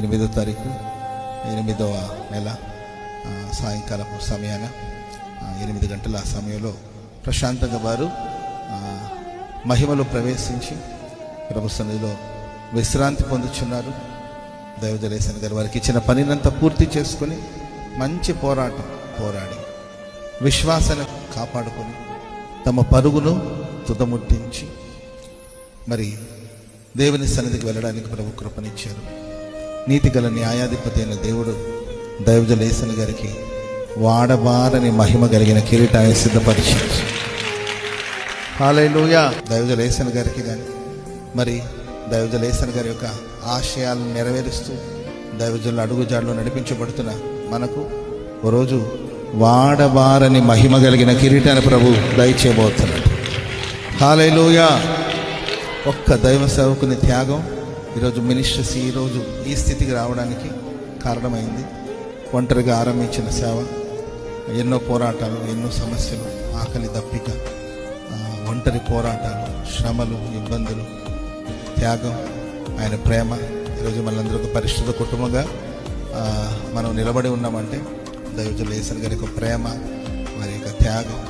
8వ తారీఖు 8వ నెల సాయంకాలపు సమయాన 8 గంటల సమయంలో ప్రశాంతంగా వారు మహిమలో ప్రవేశించి ప్రభు సన్నిధిలో విశ్రాంతి పొందుచున్నారు. దైవజలేసన్ గారు వారికి ఇచ్చిన పనినంతా పూర్తి చేసుకొని మంచి పోరాడి విశ్వాసాన్ని కాపాడుకొని తమ పరుగును తుదముట్టించి మరి దేవుని సన్నిధికి వెళ్ళడానికి ప్రభు కృపనిచ్చారు. నీతిగల న్యాయాధిపతి అయిన దేవుడు దైవజలేసన్ గారికి వాడబారని మహిమ కలిగిన కిరీటాన్ని సిద్ధపరిచారు. హల్లెలూయా. దైవజలేసన్ గారికి కానీ మరి దైవజలేసన్ గారి యొక్క ఆశయాలను నెరవేరుస్తూ దైవజనుల అడుగుజాడలో నడిపించబడుతున్న మనకు ఓ రోజు వాడబారని మహిమ కలిగిన కిరీటాన్ని ప్రభు దయచేయబోతున్నాడు. హల్లెలూయా. ఒక్క దైవ సేవకుని త్యాగం ఈరోజు మినిస్ట్రీస్ ఈరోజు ఈ స్థితికి రావడానికి కారణమైంది. ఒంటరిగా ఆరంభించిన సేవ ఎన్నో పోరాటాలు, ఎన్నో సమస్యలు, ఆకలి దప్పిక, ఒంటరి పోరాటాలు, శ్రమలు, ఇబ్బందులు, త్యాగం, ఆయన ప్రేమ. ఈరోజు మనందరూ ఒక పరిశుద్ధ కుటుంబంగా మనం నిలబడి ఉన్నామంటే దైవజనులు యేసయ్య గారి యొక్క ప్రేమ, వారి యొక్క త్యాగం,